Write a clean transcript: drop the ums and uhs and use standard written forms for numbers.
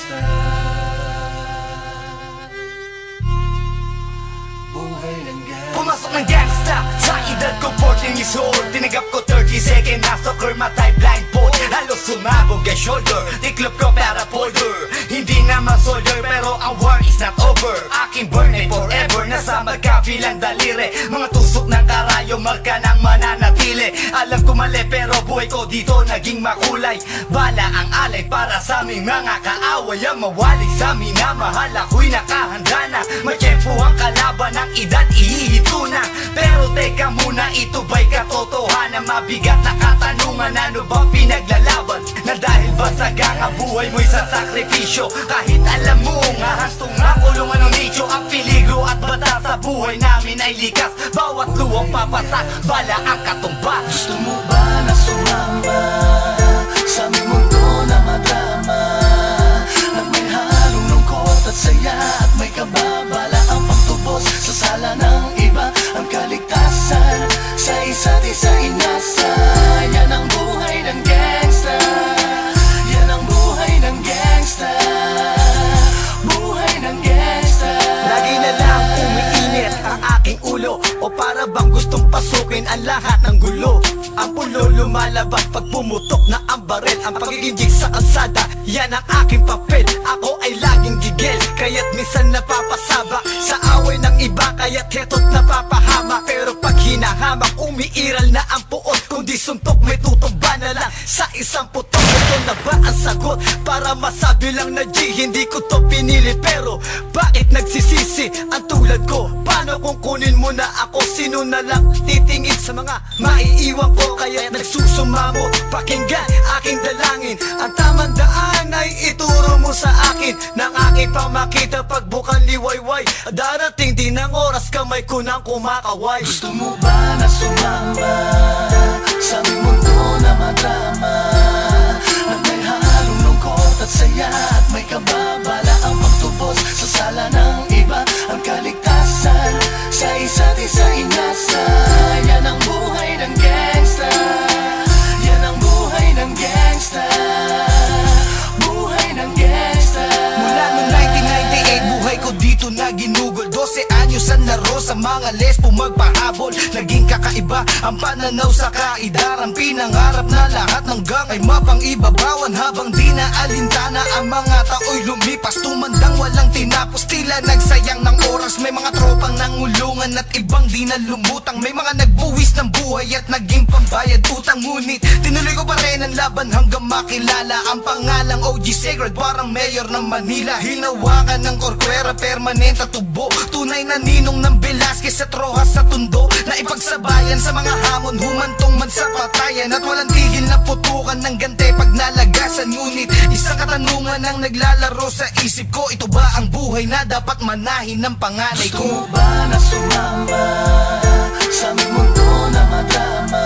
gangsta. Buhay ng gangsta. Pumasok ng gangsta sa edad ko 14 years old. Tinagap ko 30 second na soccer matay blindfold. Halos sumabog ang shoulder, tiklop ko para folder. Hindi naman soldier pero ang war is not over. Aking burn ay forever, nasa magkabilang daliri. Mga tusok ng karayo, marka ng mananatili. Alam ko mali pero buhay ko dito naging makulay. Bala ang alay para sa aming mga kaaway. Ang mawali sa amin na mahal ako'y nakahanda na. May tiyempo ang kalaban ng edad ihihito na. Pero teka muna, ito ba'y katotohanan? Mabigat na katanungan, ano ba pinaglalaban? Na dahil ba sagang ang buhay mo'y sa sakripisyo? Kahit alam mo nga hastong makulungan ng nicho. Ang peligro at bata sa buhay namin ay likas. Bawat luwang papasak, bala ang katumba. Gusto mo ba na sumama sa aming mundo na madrama? Na may halong lungkot at saya at may kababala ang pagtubos sa sala ng iba. Ang kaligtasan sa isa't isa inasa. Yan ang buhay ng gangsta. Yan ang buhay ng gangsta. Buhay ng gangsta. Lagi na lang umiinit ang aking ulo. O para bang gustong pasukin ang lahat ng gulo. Ang pulo lumalabas pag pumutok na ang baril. Ang pagiging jig sa kalsada, yan ang aking papel. Ako ay laging gigil, kaya't minsan napapasaba sa away ng iba, kaya't heto't napapahama. Pero pag hinahamak, umiiral na ang puot. Kung di suntok, may tutumba na lang sa isang putok. Ito na ba ang sagot? Para masabi lang na G, hindi ko to pinili. Pero bakit nagsisisi ang tulad ko? Paano kung kunin mo na ako? Sino na lang titingin sa mga maiiwan ko? Kaya nagsusumamo, pakinggan aking dalangin. Ang tamang daan ay ituro mo sa akin. Nang aking pamakita pagbukan liwayway. Darating din ang oras, kamay ko nang kumakaway. Gusto mo ba na sumama sa aming mundo na madrama? Na may halong lungkot at saya at may kababala ang pagtubos sa sala ng iba. Ang kaligtasan sa isa't isa inasa. Yan ang buhay ng gangsta. Yan ang buhay ng gangsta. Buhay ng gangsta. Mula noong 1998, buhay ko dito na ginugol. 12 anyos ang laro sa mga lesbo magpahabol. Naging kakaiba ang pananaw sa kaidaran. Pinangarap na lahat ng gang ay mapang-ibabawan. Habang di na alintana ang mga tao'y lumipas. Tumandang walang tinapos, tila nagsayang ng oras. May mga tropang nangulungan at ibang di na lumutang. May mga nagbuwis ng buhay at naging pambayad utang. Ngunit tinuloy ko pa rin ang laban hanggang makilala ang pangalang OG Sacred, parang mayor ng Manila. Hinawakan ng korkwera, permanent at tubo. Tunay na ninong ng Velasquez at Rojas sa tundo. Na ipagsabayan sa mga hamon, humantong man sa patayan. At walang tigil na putukan ng gante pag nalagasan. Ngunit isang katanungan ang naglalaro sa isip ko. Ito ba ang buhay na dapat manahin ng panganay Gusto ko? mo ba na sumama sa aming mundo na madrama?